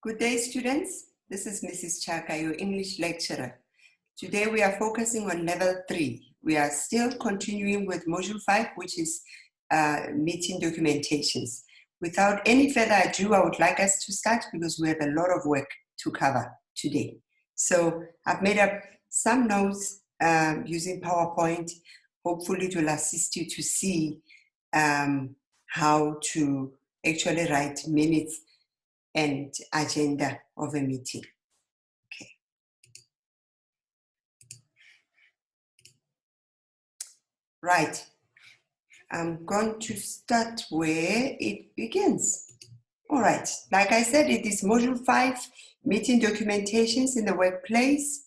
Good day, students. This is Mrs. Chaka, your English lecturer. Today we are focusing on level 3. We are still continuing with module 5, which is meeting documentations. Without any further ado, I would like us to start because we have a lot of work to cover today. So I've made up some notes using PowerPoint. Hopefully it will assist you to see how to actually write minutes and agenda of a meeting. Okay. Right. I'm going to start where it begins. All right. Like I said, it is module 5, meeting documentations in the workplace.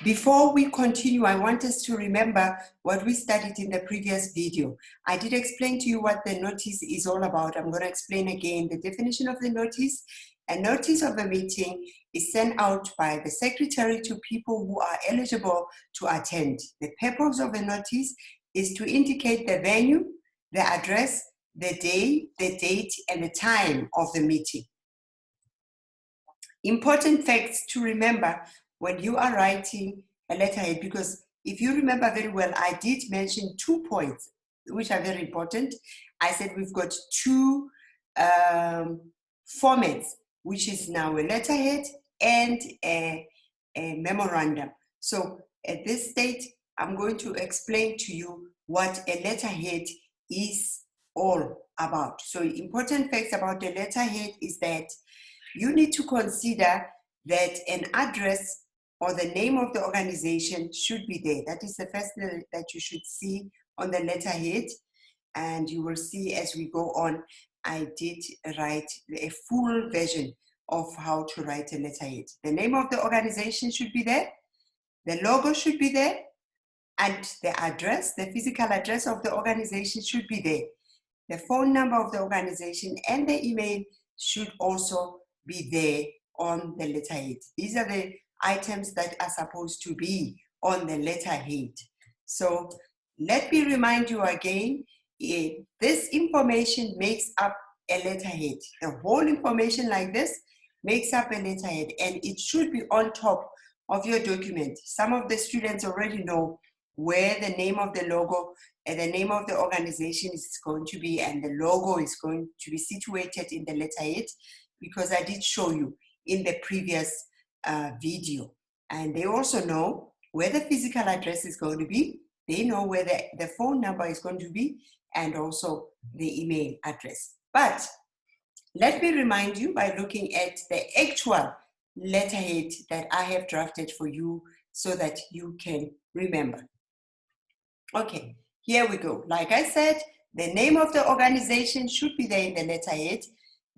Before we continue, I want us to remember what we studied in the previous video. I did explain to you what the notice is all about. I'm going to explain again the definition of the notice. A notice of a meeting is sent out by the secretary to people who are eligible to attend. The purpose of a notice is to indicate the venue, the address, the day, the date, and the time of the meeting. Important facts to remember when you are writing a letterhead, because if you remember very well, I did mention 2 points, which are very important. I said we've got 2 formats, which is now a letterhead and a memorandum. So at this stage, I'm going to explain to you what a letterhead is all about. So important facts about the letterhead is that you need to consider that an address or the name of the organization should be there. That is the first thing that you should see on the letterhead. And you will see as we go on, I did write a full version of how to write a letterhead. The name of the organization should be there. The logo should be there. And the address, the physical address of the organization should be there. The phone number of the organization and the email should also be there on the letterhead. These are the items that are supposed to be on the letterhead. So let me remind you again, this information makes up a letterhead. The whole information like this makes up a letterhead, and it should be on top of your document. Some of the students already know where the name of the logo and the name of the organization is going to be, and the logo is going to be situated in the letterhead, because I did show you in the previous video. And they also know where the physical address is going to be. They know where the phone number is going to be, and also the email address. But let me remind you by looking at the actual letterhead that I have drafted for you so that you can remember. Okay, here we go. Like I said, the name of the organization should be there in the letterhead.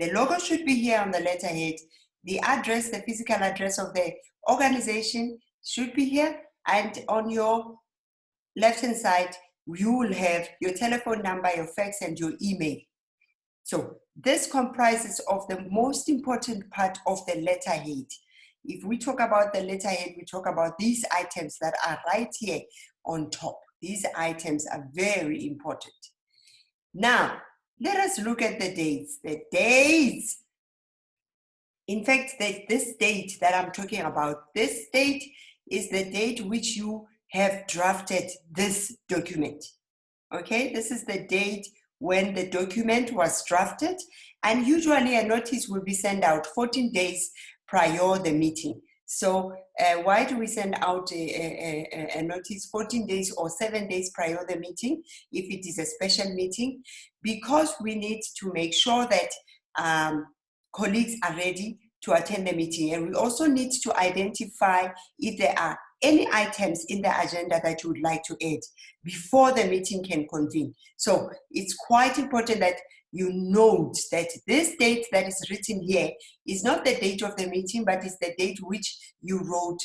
The logo should be here on the letterhead. The address, the physical address of the organization should be here. And on your left-hand side, you will have your telephone number, your fax, and your email. So this comprises of the most important part of the letterhead. If we talk about the letterhead, we talk about these items that are right here on top. These items are very important. Now, let us look at the dates. The dates. In fact, this date that I'm talking about, this date is the date which you have drafted this document. Okay, this is the date when the document was drafted, and usually a notice will be sent out 14 days prior the meeting. So why do we send out a notice 14 days or 7 days prior the meeting if it is a special meeting? Because we need to make sure that colleagues are ready to attend the meeting, and we also need to identify if there are any items in the agenda that you would like to add before the meeting can convene. So it's quite important that you note that this date that is written here is not the date of the meeting, but it's the date which you wrote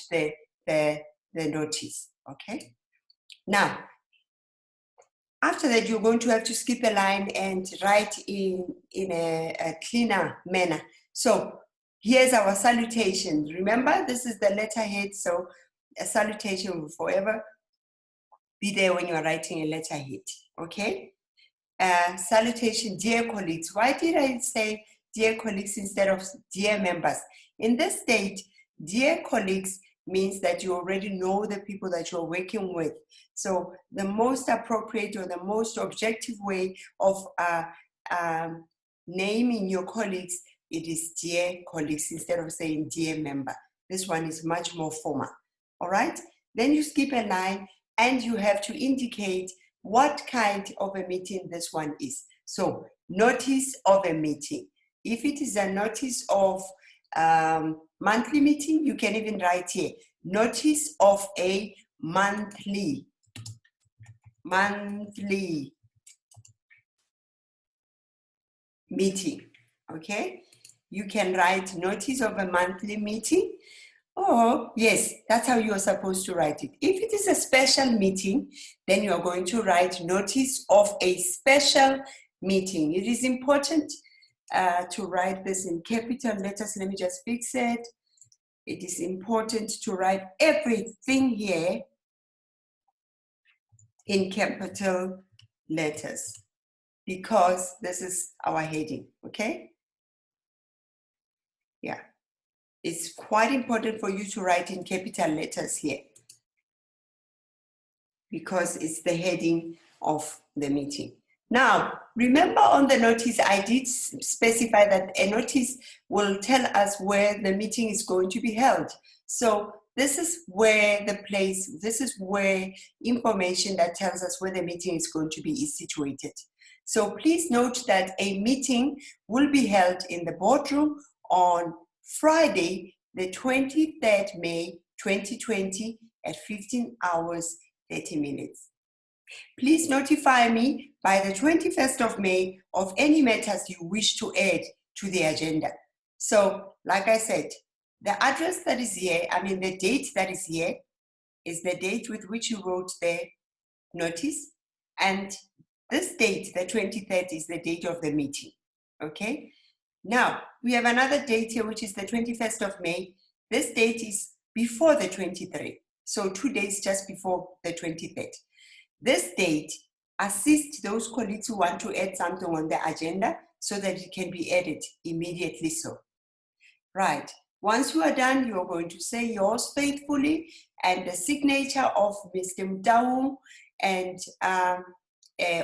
the notice, okay? Now, after that, you're going to have to skip a line and write in a cleaner manner. So here's our salutation. Remember, this is the letterhead, so a salutation will forever be there when you are writing a letterhead, okay? Salutation, dear colleagues. Why did I say dear colleagues instead of dear members. In this state, dear colleagues means that you already know the people that you're working with. So the most appropriate or the most objective way of naming your colleagues, it is dear colleagues instead of saying dear member. This one is much more formal. All right? Then you skip a line and you have to indicate what kind of a meeting this one is. So notice of a meeting. If it is a notice of monthly meeting, you can even write here, notice of a monthly meeting, okay? You can write notice of a monthly meeting. Oh, yes, that's how you're supposed to write it. If it is a special meeting, then you're going to write notice of a special meeting. It is important to write this in capital letters. Let me just fix it. It is important to write everything here in capital letters because this is our heading, okay? Yeah. It's quite important for you to write in capital letters here because it's the heading of the meeting. Now, remember on the notice, I did specify that a notice will tell us where the meeting is going to be held. So this is where this is where information that tells us where the meeting is going to be is situated. So please note that a meeting will be held in the boardroom on Friday, the 23rd May 2020 at 15 hours 30 minutes. Please notify me by the 21st of May of any matters you wish to add to the agenda. So, like I said, the address that is here, the date that is here is the date with which you wrote the notice. And this date, the 23rd, is the date of the meeting, okay? Now, we have another date here, which is the 21st of May. This date is before the 23rd, so 2 days just before the 23rd. This date assists those colleagues who want to add something on the agenda so that it can be added immediately so. Right, once you are done, you are going to say yours faithfully and the signature of Mr. Mtaung and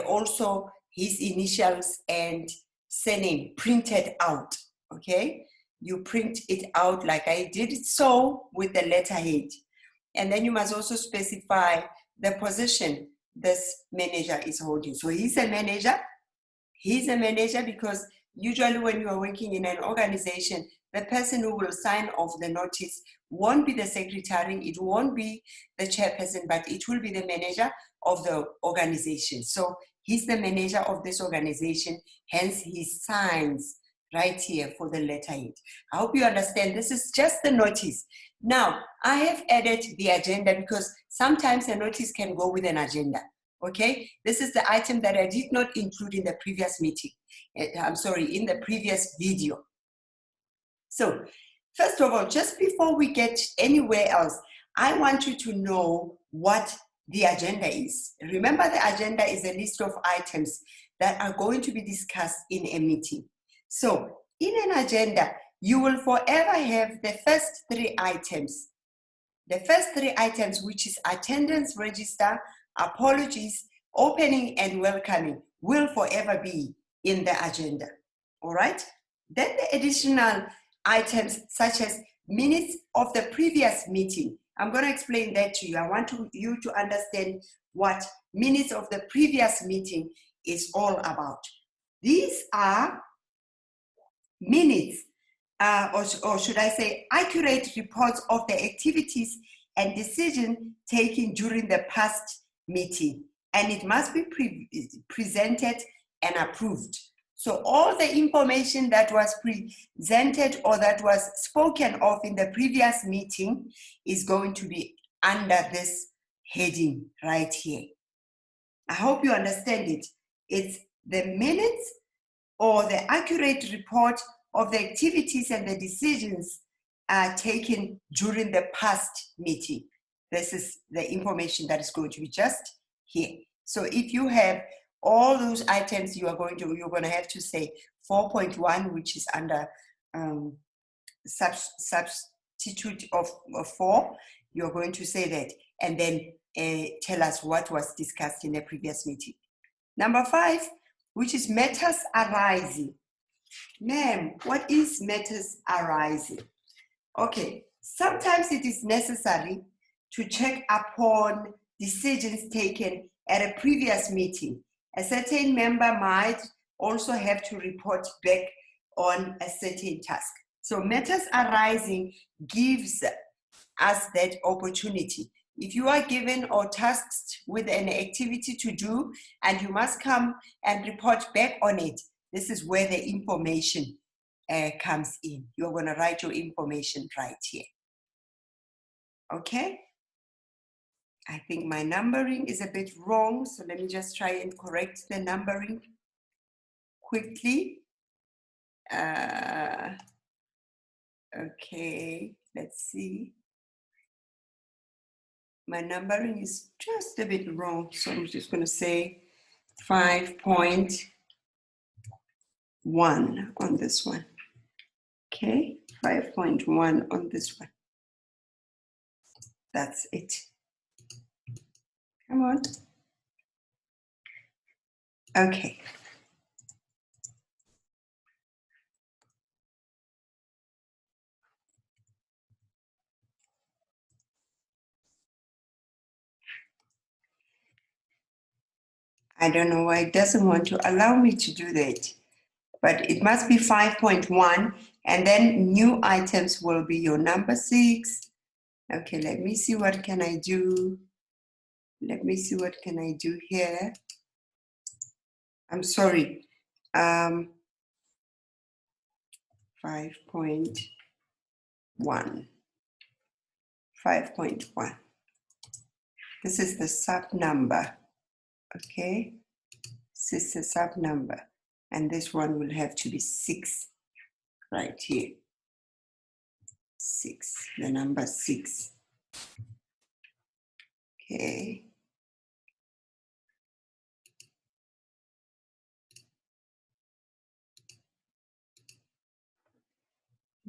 also his initials and surname printed out, okay? You print it out like I did it so with the letterhead. And then you must also specify the position this manager is holding. So he's a manager. He's a manager because usually when you are working in an organization, the person who will sign off the notice won't be the secretary, it won't be the chairperson, but it will be the manager of the organization. So he's the manager of this organization, hence he signs right here for the letterhead. I hope you understand. This is just the notice. Now, I have added the agenda because sometimes a notice can go with an agenda, okay? This is the item that I did not include in the previous meeting. In the previous video. So, first of all, just before we get anywhere else, I want you to know what the agenda is. Remember, the agenda is a list of items that are going to be discussed in a meeting. So, in an agenda, you will forever have the first three items. The first three items, which is attendance register, apologies, opening and welcoming, will forever be in the agenda. All right? Then the additional items such as minutes of the previous meeting. I'm going to explain that to you. I want you to understand what minutes of the previous meeting is all about. These are minutes, or should I say accurate reports of the activities and decisions taken during the past meeting. And it must be presented and approved. So all the information that was presented or that was spoken of in the previous meeting is going to be under this heading right here. I hope you understand it. It's the minutes or the accurate report of the activities and the decisions taken during the past meeting. This is the information that is going to be just here. So if you have all those items, you're going to have to say 4.1, which is under substitute of 4, you're going to say that, and then tell us what was discussed in the previous meeting. Number 5, which is matters arising. Ma'am, what is matters arising? Okay, sometimes it is necessary to check upon decisions taken at a previous meeting. A certain member might also have to report back on a certain task. So matters arising gives us that opportunity. If you are given or tasked with an activity to do and you must come and report back on it, this is where the information comes in. You're going to write your information right here. Okay? I think my numbering is a bit wrong, so let me just try and correct the numbering quickly. Okay, let's see. My numbering is just a bit wrong, so I'm just going to say 5.1 on this one. Okay, 5.1 on this one. That's it. Come on. Okay. I don't know why it doesn't want to allow me to do that, but it must be 5.1, and then new items will be your number 6. Okay, let me see what can I do. Let me see what can I do here. I'm sorry. 5.1. 5.1. This is the sub number. Okay, this is the sub number, and this one will have to be 6 right here. 6, the number 6. Okay.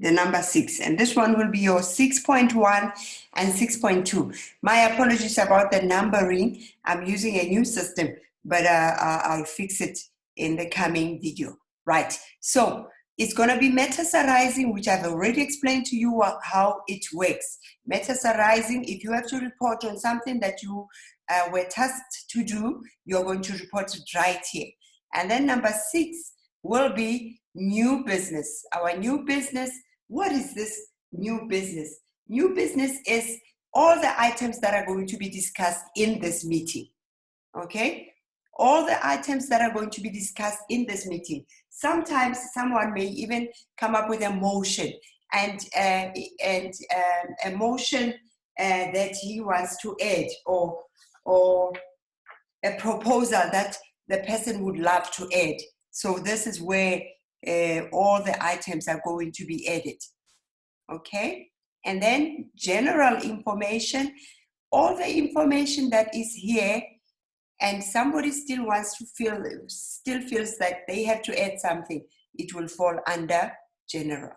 The number 6, and this one will be your 6.1 and 6.2. My apologies about the numbering. I'm using a new system, but I'll fix it in the coming video. Right, so it's going to be matters arising, which I've already explained to you how it works. Matters arising, if you have to report on something that you were tasked to do, you're going to report it right here. And then number 6 will be new business. Our new business, what is this new business? New business is all the items that are going to be discussed in this meeting, okay? All the items that are going to be discussed in this meeting. Sometimes someone may even come up with a motion and a motion that he wants to add, or a proposal that the person would love to add. So this is where all the items are going to be added, okay? And then general information, all the information that is here, and somebody still wants to still feels that they have to add something, it will fall under general.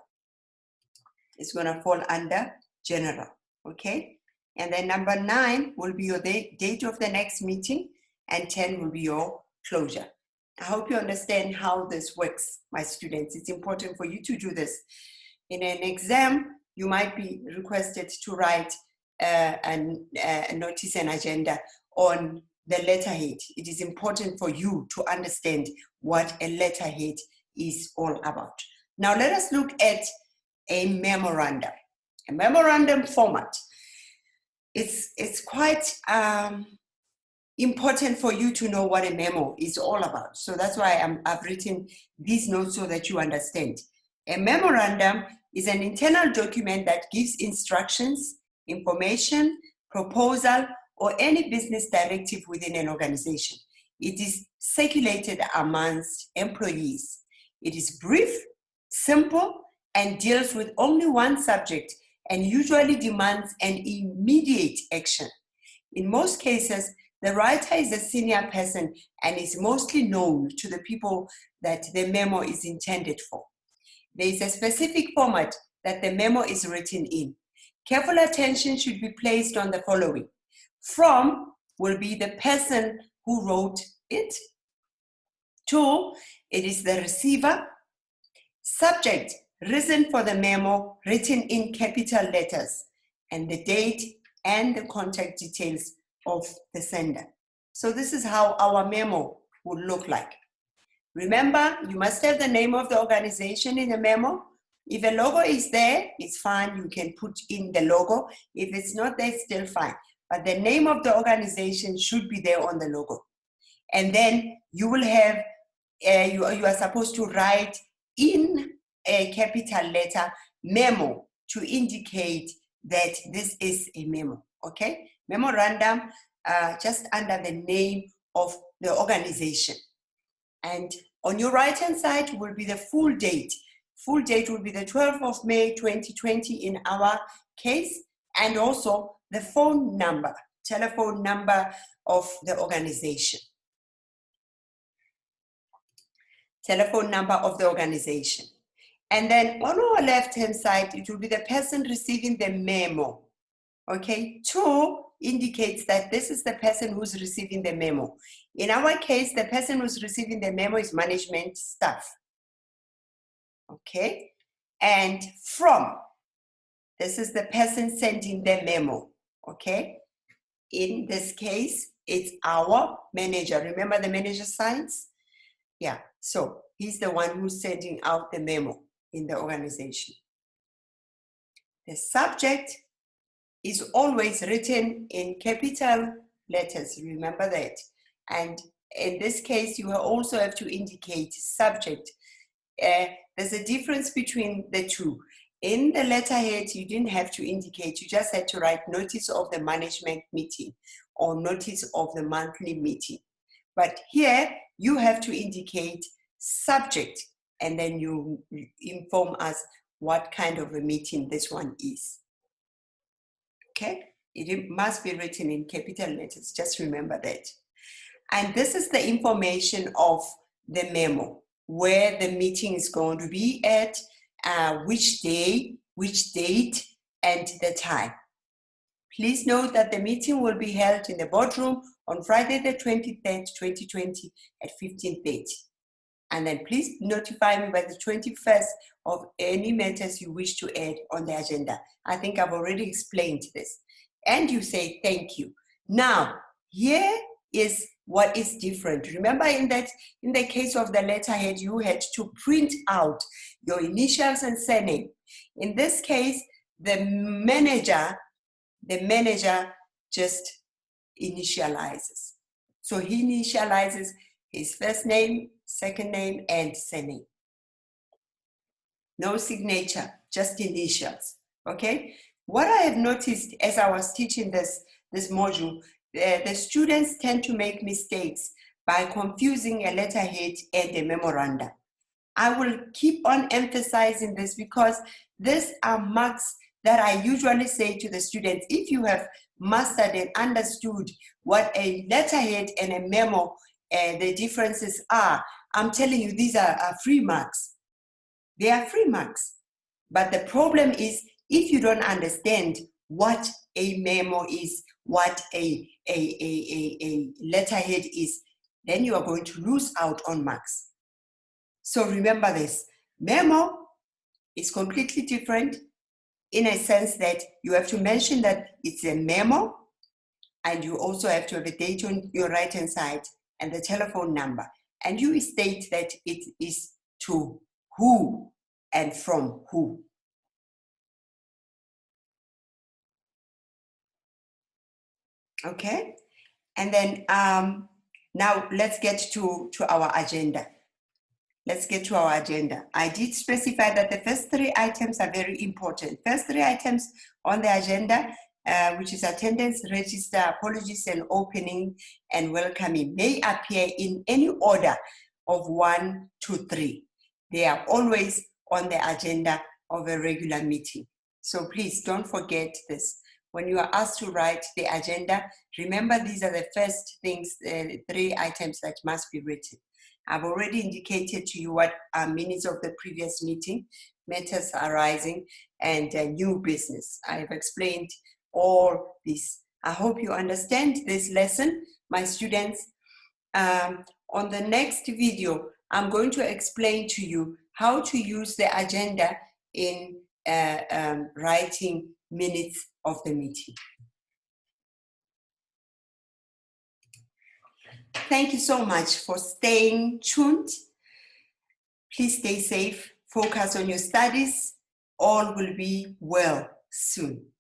It's going to fall under general, okay? And then number 9 will be your date of the next meeting, and 10 will be your closure. I hope you understand how this works, my students. It's important for you to do this. In an exam, you might be requested to write a notice and agenda on the letterhead. It is important for you to understand what a letterhead is all about. Now let us look at a memorandum. A memorandum format. It's quite important for you to know what a memo is all about. So that's why I've written these notes so that you understand. A memorandum is an internal document that gives instructions, information, proposal, or any business directive within an organization. It is circulated amongst employees. It is brief, simple, and deals with only one subject, and usually demands an immediate action. In most cases, The writer is a senior person and is mostly known to the people that the memo is intended for. There is a specific format that the memo is written in. Careful attention should be placed on the following. From will be the person who wrote it. To, it is the receiver. Subject, reason for the memo written in capital letters, and the date and the contact details of the sender. So this is how our memo would look like. Remember, you must have the name of the organization in the memo. If a logo is there, it's fine. You can put in the logo. If it's not there, it's still fine. But the name of the organization should be there on the logo. And then you will have, you are supposed to write in a capital letter memo to indicate that this is a memo, okay? Memorandum, just under the name of the organization. And on your right-hand side will be the full date. Full date will be the 12th of May, 2020 in our case, and also the phone number, telephone number of the organization. Telephone number of the organization. And then on our left-hand side, it will be the person receiving the memo. Okay, 2 indicates that this is the person who's receiving the memo. In our case, the person who's receiving the memo is management staff. Okay, and from, this is the person sending the memo. Okay, in this case, it's our manager. Remember the manager signs? Yeah, so he's the one who's sending out the memo in the organization. The subject is always written in capital letters, remember that. And in this case, you also have to indicate subject. There's a difference between the two. In the letterhead, you didn't have to indicate, you just had to write notice of the management meeting or notice of the monthly meeting. But here, you have to indicate subject, and then you inform us what kind of a meeting this one is. Okay, it must be written in capital letters, just remember that. And this is the information of the memo, where the meeting is going to be at, which day, which date, and the time. Please note that the meeting will be held in the boardroom on Friday the 23rd, 2020 at 15:30. And then please notify me by the 21st of any matters you wish to add on the agenda. I think I've already explained this. And you say thank you. Now, here is what is different. Remember in the case of the letterhead, you had to print out your initials and surname. In this case, the manager just initializes. So he initializes his first name, second name, and surname. No signature, just initials, okay? What I have noticed as I was teaching this module, the students tend to make mistakes by confusing a letterhead and a memorandum. I will keep on emphasizing this because these are marks that I usually say to the students. If you have mastered and understood what a letterhead and a memo, the differences are, I'm telling you, these are free marks. They are free marks. But the problem is, if you don't understand what a memo is, what a letterhead is, then you are going to lose out on marks. So remember this, memo is completely different in a sense that you have to mention that it's a memo, and you also have to have a date on your right-hand side and the telephone number. And you state that it is to who and from who. Okay, and then now let's get to our agenda. Let's get to our agenda. I did specify that the first 3 items are very important. First 3 items on the agenda, which is attendance, register, apologies, and opening and welcoming, may appear in any order of 1 to 3. They are always on the agenda of a regular meeting. So please don't forget this. when you are asked to write the agenda, remember these are the first things, 3 items that must be written. I've already indicated to you what are minutes of the previous meeting, matters arising, and new business. I've explained all this. I hope you understand this lesson, my students. On the next video, I'm going to explain to you how to use the agenda in writing minutes of the meeting. Thank you so much for staying tuned. Please stay safe, focus on your studies. All will be well soon.